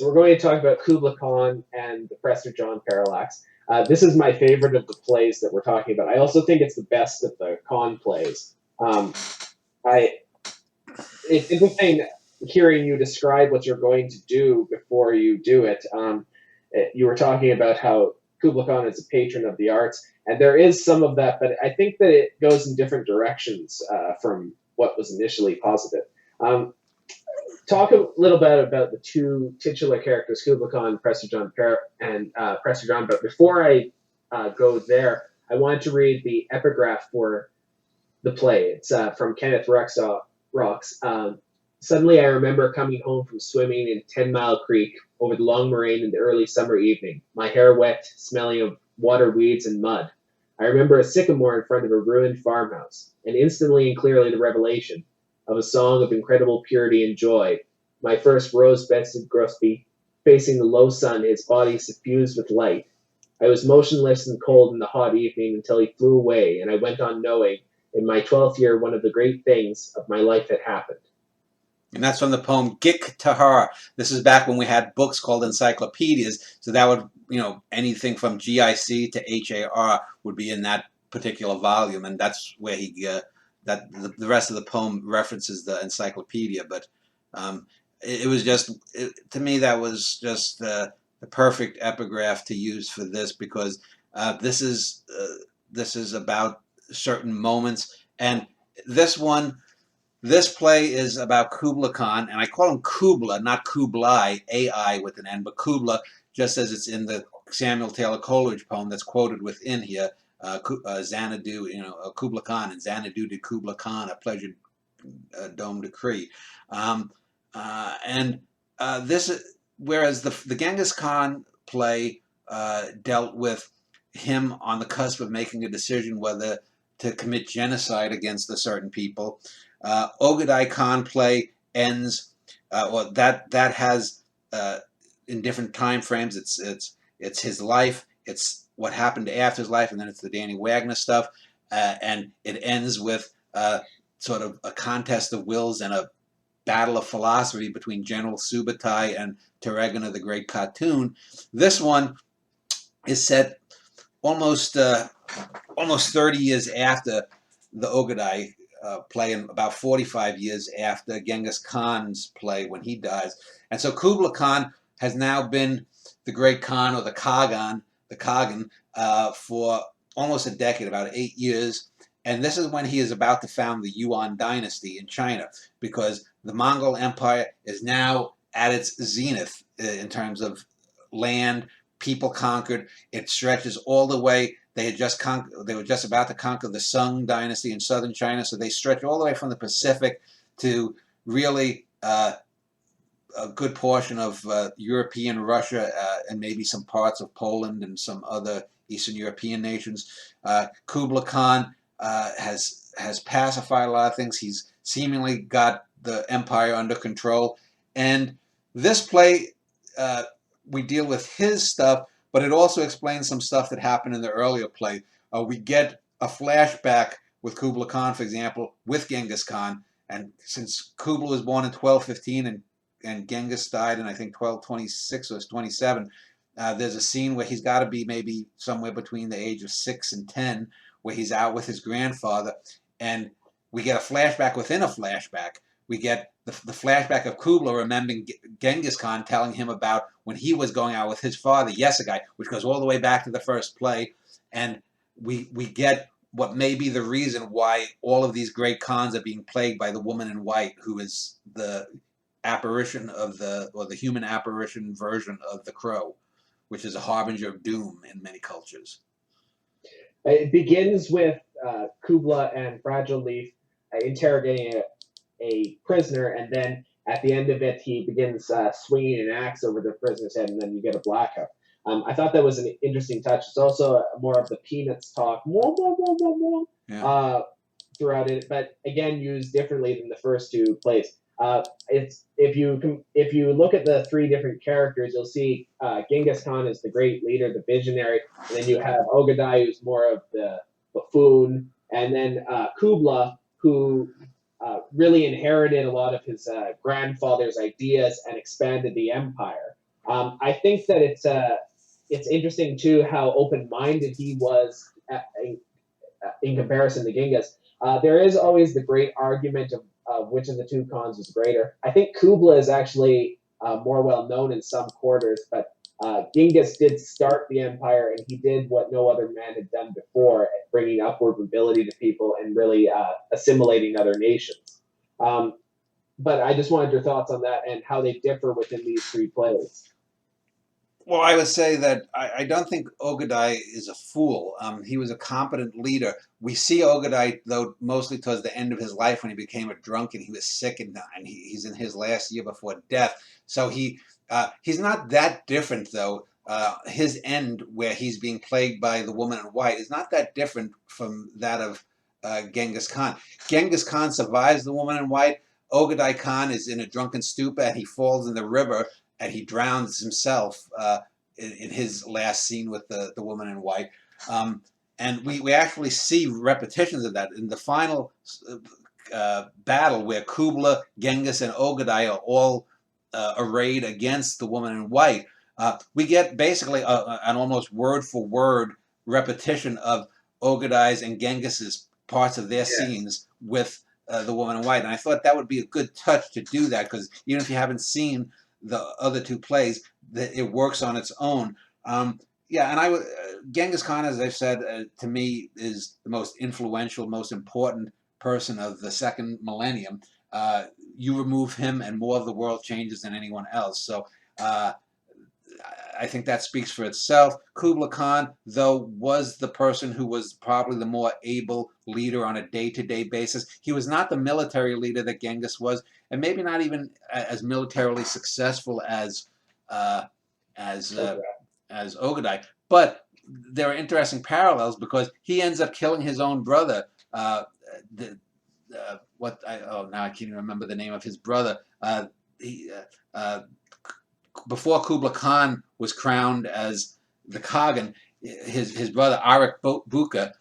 So we're going to talk about Kubla Khan and the Prester John Parallax. This is my favorite of the plays that we're talking about. I also think it's the best of the Khan plays. I It's interesting hearing you describe what you're going to do before you do it. You were talking about how Kubla Khan is a patron of the arts, and there is some of that, but I think that it goes in different directions from what was initially posited. Um, Talk a little bit about the two titular characters, Kubla Khan, and Prester John. But before I go there, I wanted to read the epigraph for the play. It's from Kenneth Rocks. Suddenly, I remember coming home from swimming in 10 Mile Creek over the long moraine in the early summer evening, my hair wet, smelling of water weeds and mud. I remember a sycamore in front of a ruined farmhouse, and instantly and clearly the revelation of a song of incredible purity and joy. My first rose-bested grosbeak, facing the low sun, his body suffused with light. I was motionless and cold in the hot evening until he flew away, and I went on knowing, in my 12th year, one of the great things of my life had happened. And that's from the poem Gik Tahar. This is back when we had books called encyclopedias. So that would, anything from GIC to HAR would be in that particular volume. And that's where the rest of the poem references the encyclopedia. But it was just, to me, that was just the perfect epigraph to use for this, because this is about certain moments. And this play is about Kubla Khan, and I call him Kubla, not Kublai, AI with an N, but Kubla, just as it's in the Samuel Taylor Coleridge poem that's quoted within here, Xanadu, Kubla Khan, and Xanadu did Kubla Khan a pleasure dome decree. Whereas the Genghis Khan play dealt with him on the cusp of making a decision whether to commit genocide against a certain people. Ogadai Khan play ends, that has in different time frames. It's his life, it's what happened after his life, and then it's the Danny Wagner stuff, and it ends with sort of a contest of wills and a battle of philosophy between General Subutai and Terragon the Great Khatun. This one is set almost 30 years after the Ogadai play, and about 45 years after Genghis Khan's play when he dies. And so Kubla Khan has now been the Great Khan, or the Khagan, for almost a decade, about 8 years. And this is when he is about to found the Yuan dynasty in China, because the Mongol Empire is now at its zenith in terms of land, people conquered. It stretches all the way. They were just about to conquer the Sung dynasty in southern China, so they stretch all the way from the Pacific to really a good portion of European Russia, and maybe some parts of Poland and some other Eastern European nations. Kubla Khan has pacified a lot of things. He's seemingly got the empire under control. And this play, we deal with his stuff, but it also explains some stuff that happened in the earlier play. We get a flashback with Kubla Khan, for example, with Genghis Khan. And since Kubla was born in 1215 and Genghis died in, I think, 1226 or 27, there's a scene where he's got to be maybe somewhere between the age of 6 and 10, where he's out with his grandfather. And we get a flashback within a flashback. We get the flashback of Kubla remembering Genghis Khan telling him about when he was going out with his father, Yesegai, which goes all the way back to the first play. And we get what may be the reason why all of these great Khans are being plagued by the woman in white, who is the apparition of the human apparition version of the crow, which is a harbinger of doom in many cultures. It begins with Kubla and Fragile Leaf interrogating a prisoner, and then at the end of it, he begins swinging an axe over the prisoner's head, and then you get a blackout. I thought that was an interesting touch. It's also more of the Peanuts talk, throughout it, but again used differently than the first two plays. If you look at the three different characters, you'll see Genghis Khan is the great leader, the visionary, and then you have Ogadai, who's more of the buffoon, and then Kubla, who really inherited a lot of his grandfather's ideas and expanded the empire. I think that it's interesting too how open-minded he was in comparison to Genghis. There is always the great argument of which of the two Khans was greater. I think Kubla is actually more well known in some quarters, but Genghis did start the empire, and he did what no other man had done before, bringing upward mobility to people and really assimilating other nations. But I just wanted your thoughts on that and how they differ within these three plays. Well, I would say that I don't think Ogadai is a fool. He was a competent leader. We see Ogadai, though, mostly towards the end of his life when he became a drunk and he was sick, and he's in his last year before death. So he's not that different, though. His end, where he's being plagued by the woman in white, is not that different from that of Genghis Khan. Genghis Khan survives the woman in white. Ogadai Khan is in a drunken stupor and he falls in the river and he drowns himself in his last scene with the woman in white. And we actually see repetitions of that in the final battle where Kubla, Genghis, and Ogadai are all arrayed against the woman in white. We get basically an almost word-for-word repetition of Ogadai's and Genghis's parts of their scenes with the woman in white. And I thought that would be a good touch to do that, because even if you haven't seen the other two plays, it works on its own. Yeah, and Genghis Khan, as I've said, to me is the most influential, most important person of the second millennium. You remove him and more of the world changes than anyone else. So I think that speaks for itself. Kubla Khan, though, was the person who was probably the more able leader on a day-to-day basis. He was not the military leader that Genghis was, and maybe not even as militarily successful as Ogadai. But there are interesting parallels, because he ends up killing his own brother. Now I can't even remember the name of his brother. Before Kubla Khan was crowned as the Khagan, his brother Arik Buka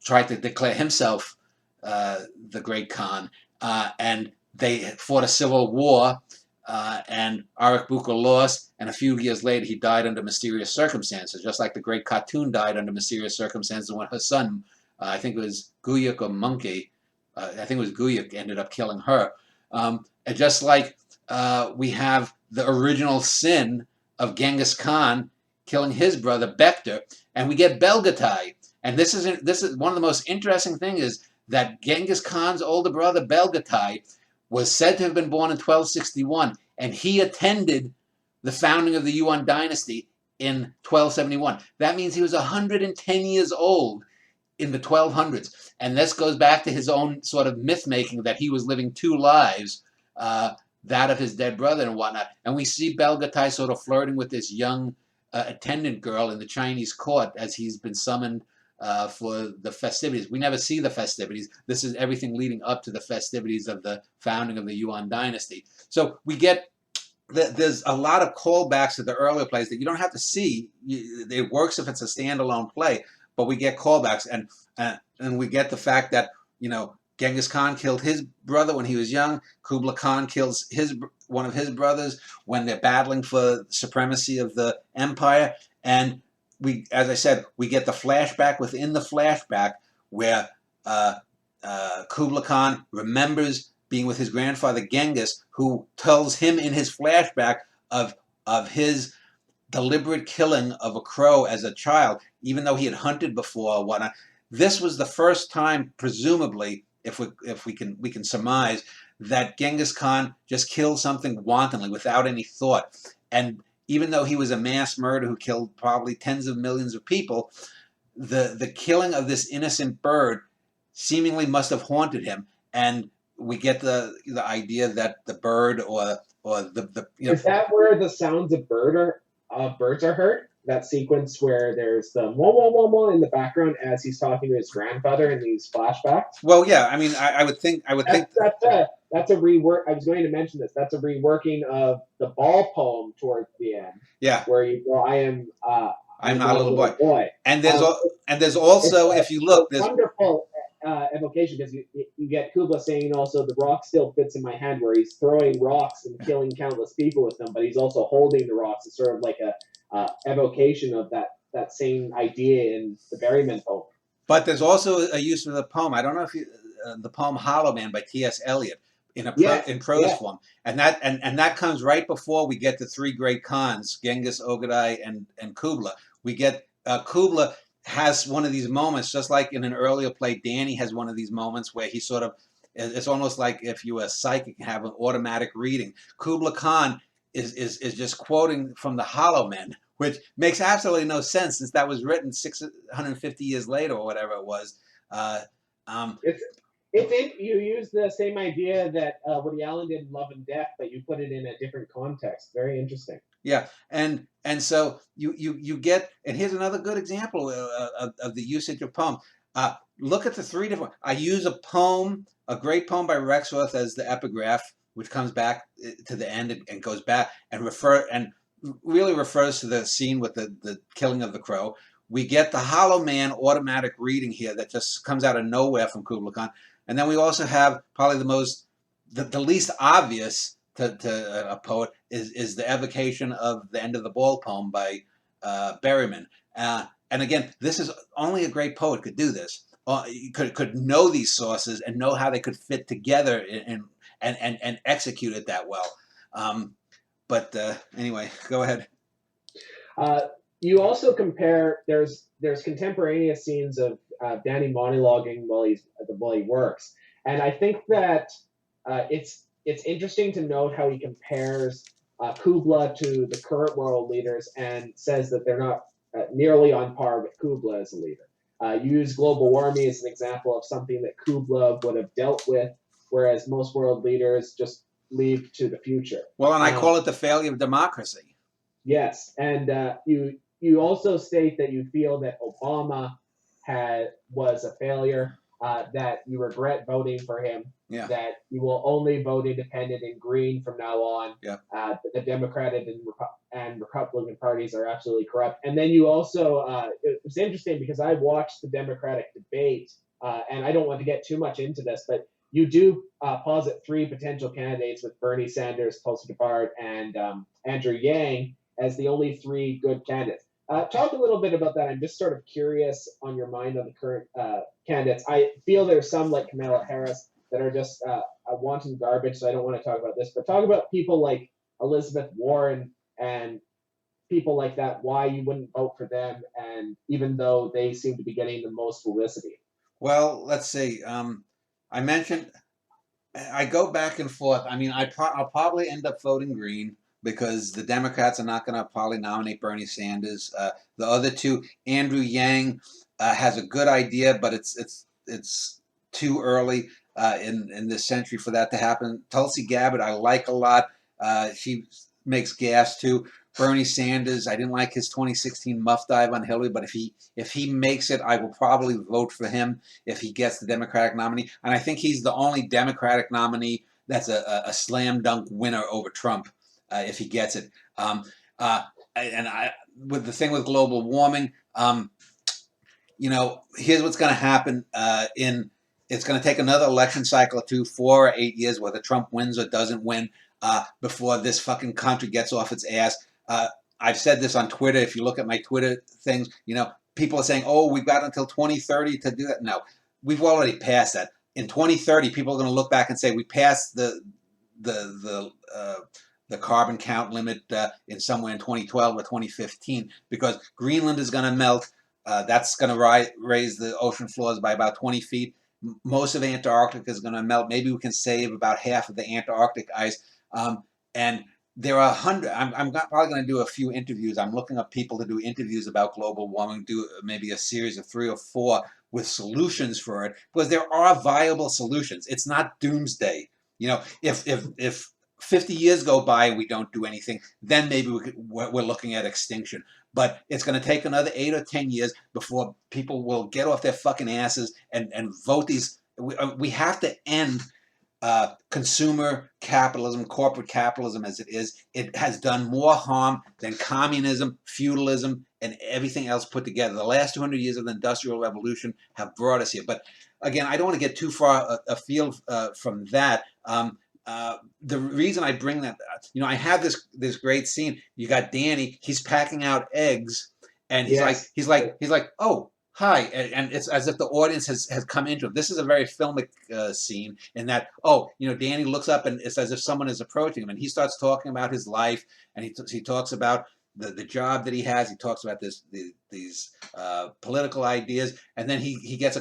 tried to declare himself the great Khan, and they fought a civil war, and Arik Buka lost, and a few years later he died under mysterious circumstances, just like the great Khatun died under mysterious circumstances when her son, I think it was Guyuk or Monkey, I think it was Guyuk, ended up killing her. And just like we have the original sin of Genghis Khan killing his brother Bektar, and we get Belgatai. And this is one of the most interesting things, is that Genghis Khan's older brother Belgatai was said to have been born in 1261, and he attended the founding of the Yuan dynasty in 1271. That means he was 110 years old in the 1200s. And this goes back to his own sort of myth-making, that he was living two lives, that of his dead brother and whatnot. And we see Belgatai sort of flirting with this young attendant girl in the Chinese court as he's been summoned for the festivities. We never see the festivities. This is everything leading up to the festivities of the founding of the Yuan dynasty. So we get, there's a lot of callbacks to the earlier plays that you don't have to see. It works if it's a standalone play, but we get callbacks, and we get the fact that, Genghis Khan killed his brother when he was young. Kubla Khan kills one of his brothers when they're battling for supremacy of the empire. And as I said, we get the flashback within the flashback where Kubla Khan remembers being with his grandfather Genghis, who tells him in his flashback of his deliberate killing of a crow as a child, even though he had hunted before or whatnot. This was the first time, presumably, if we can surmise, that Genghis Khan just killed something wantonly without any thought. And even though he was a mass murderer who killed probably tens of millions of people, the killing of this innocent bird seemingly must have haunted him. And we get the idea that the bird or the Is that where the sounds of birds are heard? That sequence where there's the wah wah wah wah in the background as he's talking to his grandfather in these flashbacks. Well, yeah, I mean, I would think that's a rework. I was going to mention this. That's a reworking of the ball poem towards the end. Yeah, where you go, I'm not a little boy. And there's also, if you look, there's wonderful evocation because you get Kubla saying also the rock still fits in my hand, where he's throwing rocks and killing countless people with them, but he's also holding the rocks. It's sort of like a evocation of that same idea in the Berryman poem. But there's also a use of the poem. I don't know if you, the poem Hollow Man by T.S. Eliot in in prose form, and that comes right before we get the three great Khans, Genghis, Ogadai, and Kubla. We get Kubla has one of these moments, just like in an earlier play, Danny has one of these moments where he sort of, it's almost like if you were a psychic have an automatic reading. Kubla Khan is just quoting from the Hollow Men, which makes absolutely no sense since that was written 650 years later or whatever it was. You use the same idea that Woody Allen did in Love and Death, but you put it in a different context. Very interesting. Yeah, and so you get, and here's another good example of the usage of poem. Look at the three different. I use a poem, a great poem by Rexworth as the epigraph, which comes back to the end and goes back and really refers to the scene with the killing of the crow. We get the Hollow Man automatic reading here that just comes out of nowhere from Kubla Khan, and then we also have probably the least obvious to a poet is the evocation of the End of the Ball poem by Berryman. And again, this is only a great poet could do this. Could know these sources and know how they could fit together and execute it that well. But anyway, go ahead. You also compare. There's contemporaneous scenes of Danny monologuing while he works, and I think that it's interesting to note how he compares Kubla to the current world leaders and says that they're not nearly on par with Kubla as a leader. You use global warming as an example of something that Kubla would have dealt with, whereas most world leaders just leave to the future. Well, and I call it the failure of democracy. Yes, and you also state that you feel that Obama was a failure, that you regret voting for him, that you will only vote independent and green from now on. Yeah. The Democratic and Republican parties are absolutely corrupt. And then you also, it was interesting because I watched the Democratic debate, and I don't want to get too much into this, but you do posit three potential candidates with Bernie Sanders, Tulsi Gabbard, and Andrew Yang as the only three good candidates. Talk a little bit about that. I'm just sort of curious on your mind on the current candidates. I feel there's some like Kamala Harris that are just wanton garbage, so I don't want to talk about this. But talk about people like Elizabeth Warren and people like that, why you wouldn't vote for them, and even though they seem to be getting the most publicity. Well, let's see. I mentioned I go back and forth. I mean, I'll probably end up voting green, because the Democrats are not going to probably nominate Bernie Sanders. The other two, Andrew Yang has a good idea, but it's too early in this century for that to happen. Tulsi Gabbard, I like a lot. She makes gas too. Bernie Sanders, I didn't like his 2016 muff dive on Hillary, but if he makes it, I will probably vote for him if he gets the Democratic nominee. And I think he's the only Democratic nominee that's a slam dunk winner over Trump. If he gets it, with the thing with global warming, here's what's going to happen. It's going to take another election cycle or 4 or 8 years, whether Trump wins or doesn't win, before this fucking country gets off its ass. I've said this on Twitter. If you look at my Twitter things, people are saying, "Oh, we've got until 2030 to do that." No, we've already passed that. In 2030, people are going to look back and say we passed the carbon count limit in somewhere in 2012 or 2015, because Greenland is going to melt. That's going to raise the ocean floors by about 20 feet. Most of Antarctica is going to melt. Maybe we can save about half of the Antarctic ice. And there are I'm probably going to do a few interviews. I'm looking up people to do interviews about global warming, do maybe a series of 3 or 4 with solutions for it, because there are viable solutions. It's not doomsday. If 50 years go by and we don't do anything, then maybe we're looking at extinction. But it's going to take another 8 or 10 years before people will get off their fucking asses and vote these. We have to end consumer capitalism, corporate capitalism as it is. It has done more harm than communism, feudalism, and everything else put together. The last 200 years of the Industrial Revolution have brought us here. But again, I don't want to get too far afield from that. The reason I bring that, I have this great scene. You got Danny. He's packing out eggs, and Yes. he's like, oh, hi, and it's as if the audience has come into him. This is a very filmic scene in that, Danny looks up and it's as if someone is approaching him, and he starts talking about his life, and he talks about the job that he has. He talks about these political ideas, and then he gets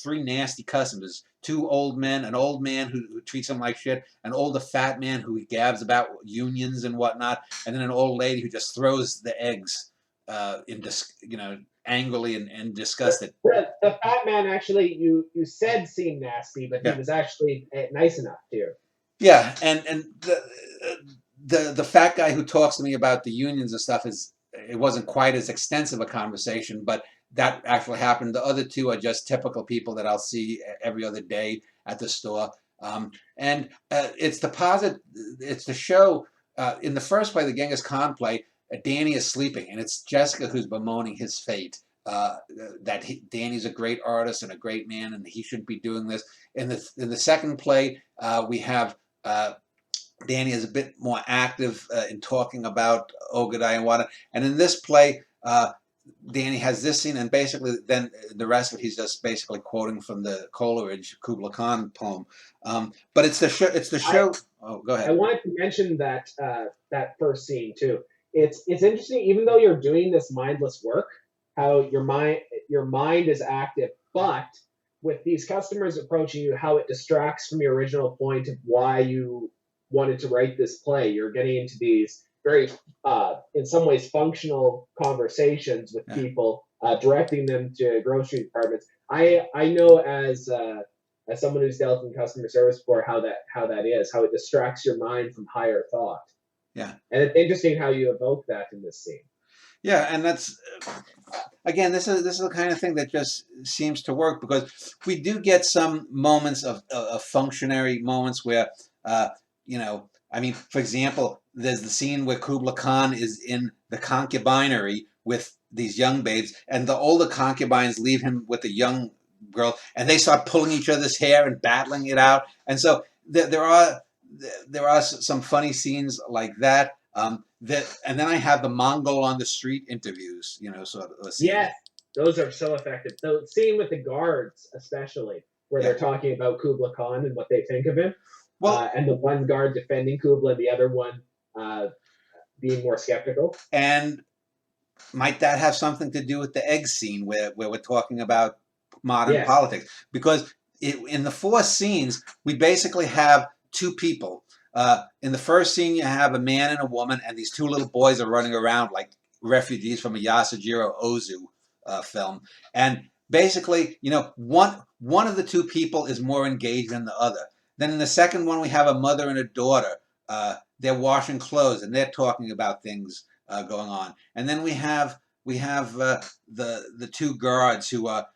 three nasty customers: two old men, an old man who treats him like shit, an older fat man who he gabs about unions and whatnot, and then an old lady who just throws the eggs angrily and disgusted. The fat man actually, you said seemed nasty, but he was actually nice enough to. Yeah, and the fat guy who talks to me about the unions and stuff it wasn't quite as extensive a conversation, but that actually happened. The other two are just typical people that I'll see every other day at the store, and it's the show. In the first play, the Genghis Khan play, Danny is sleeping, and it's Jessica who's bemoaning his fate. Danny's a great artist and a great man, and he shouldn't be doing this. In the second play, we have Danny is a bit more active in talking about Ogadai and whatnot. And in this play, Danny has this scene, and basically then the rest of it, he's just basically quoting from the Coleridge Kubla Khan poem. But it's the show. Go ahead. I wanted to mention that first scene too. It's interesting, even though you're doing this mindless work, how your mind is active, but with these customers approaching you, how it distracts from your original point of why you wanted to write this play. You're getting into these very, in some ways, functional conversations with people, directing them to grocery departments. I know as someone who's dealt in customer service before how that is, how it distracts your mind from higher thought. Yeah, and it's interesting how you evoke that in this scene. Yeah, and that's again, this is the kind of thing that just seems to work, because we do get some moments of functionary moments where, I mean, for example, there's the scene where Kubla Khan is in the concubinery with these young babes, and the older concubines leave him with the young girl, and they start pulling each other's hair and battling it out. And so there are some funny scenes like that. And then I have the Mongol on the street interviews, sort of. Yeah, those are so effective. The scene with the guards, especially, where they're talking about Kubla Khan and what they think of him. Well, and the one guard defending Kubla, and the other one being more skeptical. And might that have something to do with the egg scene where we're talking about modern politics? Because in the four scenes, we basically have two people. In the first scene, you have a man and a woman, and these two little boys are running around like refugees from a Yasujiro Ozu film. And basically, one of the two people is more engaged than the other. Then in the second one, we have a mother and a daughter. They're washing clothes, and they're talking about things going on. And then we have the two guards who are,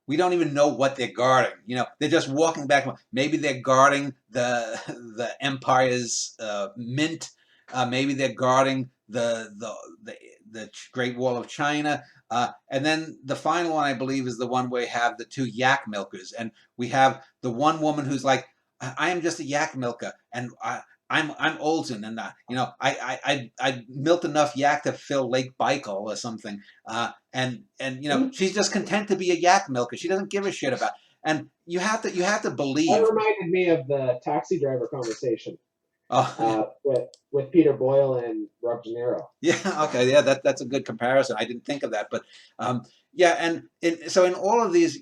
we don't even know what they're guarding. They're just walking back. Maybe they're guarding the empire's mint. Maybe they're guarding the Great Wall of China. And then the final one, I believe, is the one where we have the two yak milkers, and we have the one woman who's like, I am just a yak milker, and I'm Olsen, and I milked enough yak to fill Lake Baikal or something, and she's just content to be a yak milker. She doesn't give a shit about. And you have to believe. That reminded me of the taxi driver conversation. With Peter Boyle and Rob De Niro. Yeah. Okay. Yeah. That's a good comparison. I didn't think of that, but and so in all of these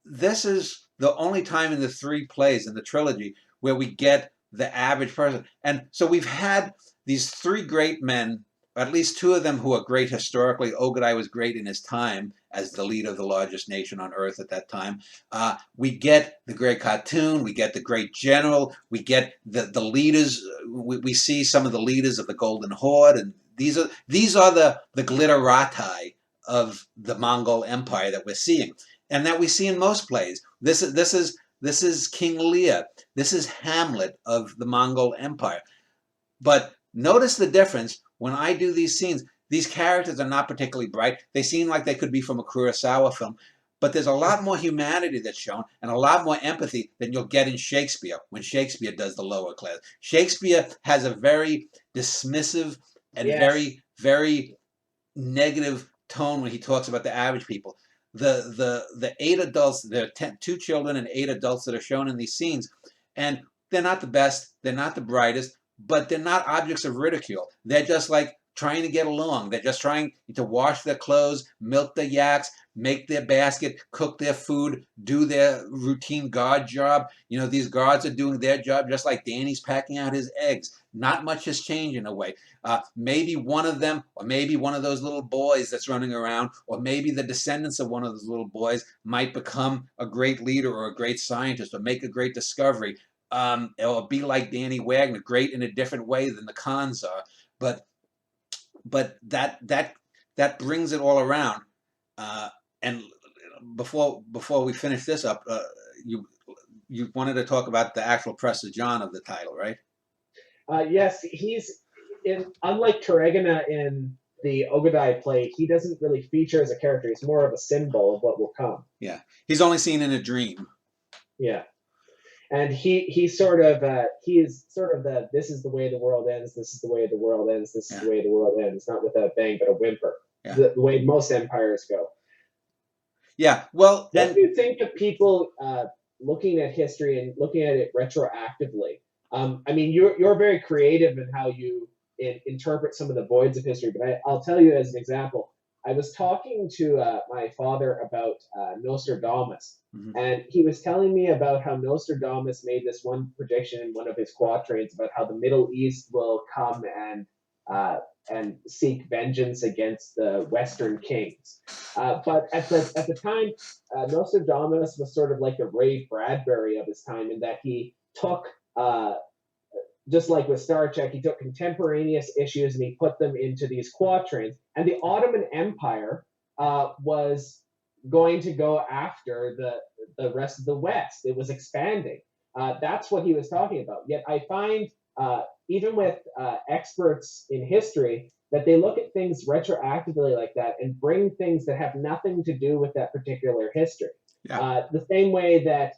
this is the only time in the three plays in the trilogy where we get the average person. And so we've had these three great men, or at least two of them who are great historically. Ogadai was great in his time as the leader of the largest nation on earth at that time. We get the great cartoon. We get the great general. We get the leaders. We see some of the leaders of the Golden Horde, and these are the glitterati of the Mongol Empire that we're seeing, and that we see in most plays. This is King Lear. This is Hamlet of the Mongol Empire. But notice the difference when I do these scenes. These characters are not particularly bright. They seem like they could be from a Kurosawa film. but there's a lot more humanity that's shown and a lot more empathy than you'll get in Shakespeare when Shakespeare does the lower class. Shakespeare has a very dismissive and Yes. very negative tone when he talks about the average people. The 8 adults, there are 2 children and 8 adults that are shown in these scenes, and they're not the best, they're not the brightest, but they're not objects of ridicule. They're just like trying to get along. They're just trying to wash their clothes, milk their yaks, make their basket, cook their food, do their routine guard job. You know, these guards are doing their job just like Danny's packing out his eggs. Not much has changed in a way. Maybe one of them, or maybe one of those little boys that's running around, or maybe the descendants of one of those little boys might become a great leader or a great scientist or make a great discovery, or be like Danny Wagner, great in a different way than the Khans are. But that brings it all around. And before we finish this up, you wanted to talk about the actual Prester John of the title, right? Yes, unlike Terregana in the Ogadai play, he doesn't really feature as a character. He's more of a symbol of what will come. Yeah, he's only seen in a dream. Yeah, and he's sort of the this is the way the world ends. This is the way the world ends. This is the way the world ends. Not with a bang, but a whimper. Yeah. The way most empires go. Yeah. Well, what do you think of people looking at history and looking at it retroactively? I mean, you're very creative in how you interpret some of the voids of history, but I'll tell you as an example. I was talking to my father about Nostradamus, and he was telling me about how Nostradamus made this one prediction in one of his quatrains about how the Middle East will come and seek vengeance against the Western kings. But at the time, Nostradamus was sort of like the Ray Bradbury of his time in that he took just like with Star Trek, he took contemporaneous issues and he put them into these quatrains. And the Ottoman Empire was going to go after the rest of the West. It was expanding. That's what he was talking about. Yet I find, even with experts in history, that they look at things retroactively like that and bring things that have nothing to do with that particular history. Yeah. The same way that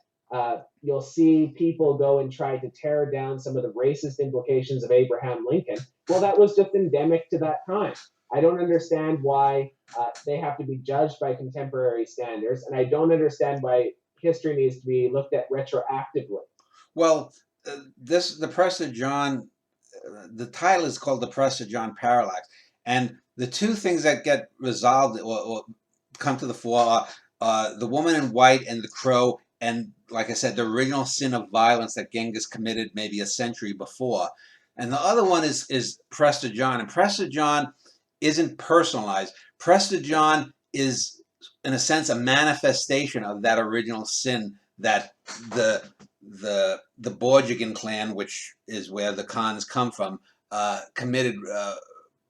you'll see people go and try to tear down some of the racist implications of Abraham Lincoln. Well, that was just endemic to that time. I don't understand why they have to be judged by contemporary standards, and I don't understand why history needs to be looked at retroactively. Well, the Prester John, the title is called the Prester John Parallax, and the two things that get resolved or come to the fore are the woman in white and the crow, and like I said, the original sin of violence that Genghis committed maybe a century before. And the other one is Prester John. And Prester John isn't personalized. Prester John is, in a sense, a manifestation of that original sin that the Borjigin clan, which is where the Khans come from, committed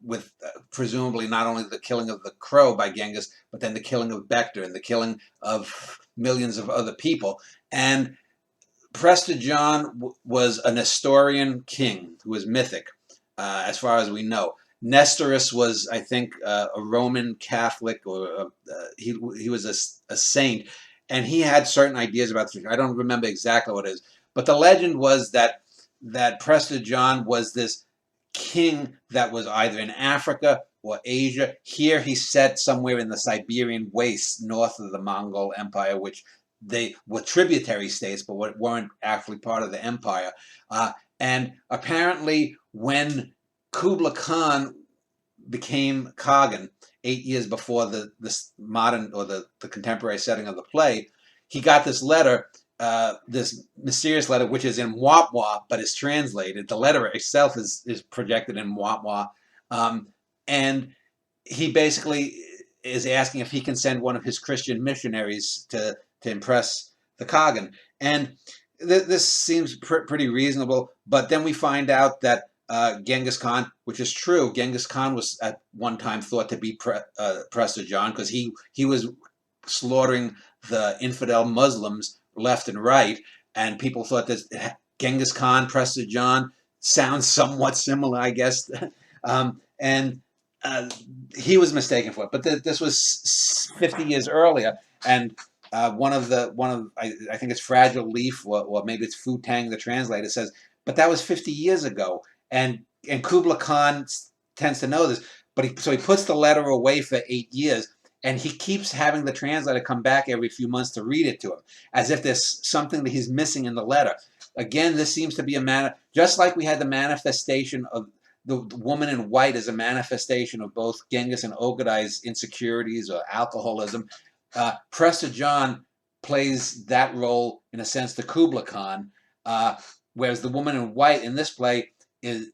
with presumably not only the killing of the crow by Genghis, but then the killing of Bector and the killing of millions of other people. And Prester John was a Nestorian king who was mythic, as far as we know. Nestorus was, I think, a Roman Catholic, or he was a saint, and he had certain ideas about the future. I don't remember exactly what it is, but the legend was that Prester John was this king that was either in Africa or Asia. Here he's set somewhere in the Siberian wastes north of the Mongol Empire, which they were tributary states, but weren't actually part of the empire. And apparently when Kubla Khan became Khagan 8 years before the modern or the contemporary setting of the play, he got this letter, this mysterious letter, which is in Mwapwa, but is translated. The letter itself is projected in Mwapwa. And he basically is asking if he can send one of his Christian missionaries to impress the Khagan. And this seems pretty reasonable, but then we find out that Genghis Khan, which is true, Genghis Khan was at one time thought to be Prester John, because he was slaughtering the infidel Muslims left and right, and people thought that Genghis Khan, Prester John sounds somewhat similar, I guess. And he was mistaken for it. But this was 50 years earlier, and one of I think it's Fragile Leaf, or maybe it's Fu Tang, the translator, says, but that was 50 years ago, and Kubla Khan tends to know this, but so he puts the letter away for 8 years. And he keeps having the translator come back every few months to read it to him, as if there's something that he's missing in the letter. Again, this seems to be just like we had the manifestation of the woman in white as a manifestation of both Genghis and Ogedai's insecurities or alcoholism. Prester John plays that role, in a sense, to Kubla Khan, whereas the woman in white in this play is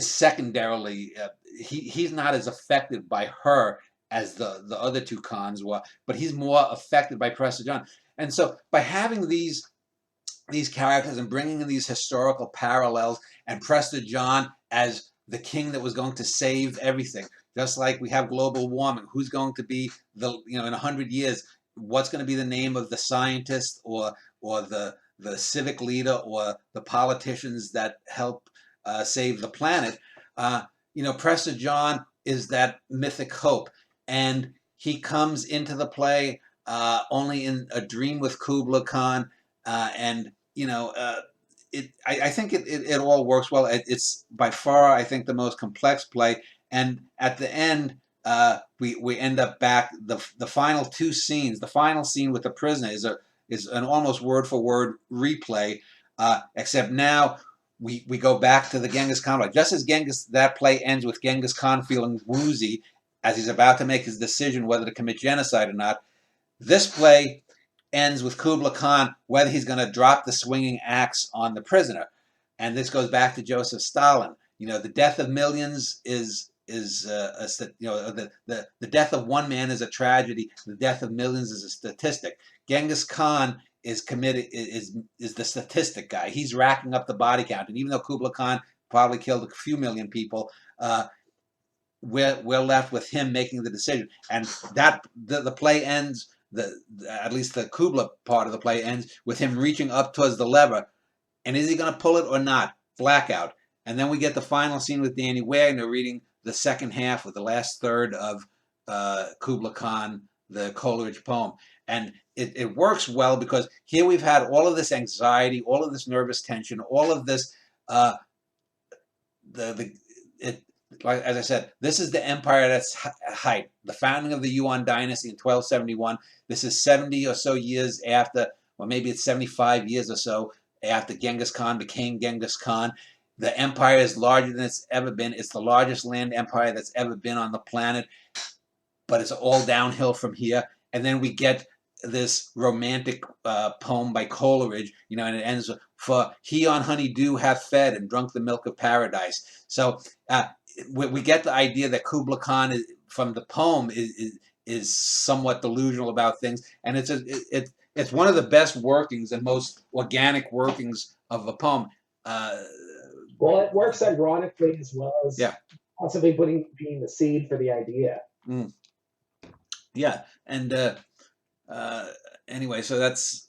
secondarily, he's not as affected by her as the other two Khans were, but he's more affected by Prester John. And so by having these characters and bringing in these historical parallels, and Prester John as the king that was going to save everything, just like we have global warming. Who's going to be in 100 years? What's going to be the name of the scientist or the civic leader or the politicians that help save the planet? Prester John is that mythic hope, and he comes into the play only in a dream with Kubla Khan, and I think it all works well. It's by far, I think, the most complex play, and at the end, we end up back the final two scenes. The final scene with the prisoner is an almost word for word replay, except now we go back to the Genghis Khan. Just as that play ends with Genghis Khan feeling woozy as he's about to make his decision whether to commit genocide or not, this play ends with Kubla Khan whether he's going to drop the swinging axe on the prisoner. And this goes back to Joseph Stalin. The death of millions is the death of one man is a tragedy. The death of millions is a statistic. Genghis Khan is the statistic guy. He's racking up the body count. And even though Kubla Khan probably killed a few million people, we're left with him making the decision. And that the play ends, at least the Kubla part of the play ends with him reaching up towards the lever. And is he going to pull it or not? Blackout. And then we get the final scene with Danny Wagner reading the second half of the last third of Kubla Khan, the Coleridge poem. And it works well because here we've had all of this anxiety, all of this nervous tension, all of this, like as I said, this is the empire that's height. The founding of the Yuan dynasty in 1271. This is 70 or so years after, or maybe it's 75 years or so after Genghis Khan became Genghis Khan. The empire is larger than it's ever been. It's the largest land empire that's ever been on the planet, but it's all downhill from here. And then we get this romantic poem by Coleridge, and it ends with, "For he on honeydew hath fed and drunk the milk of paradise." So we get the idea that Kubla Khan from the poem is somewhat delusional about things, and it's one of the best workings and most organic workings of a poem. Well, it works ironically as well as possibly being the seed for the idea. Yeah, and anyway, so that's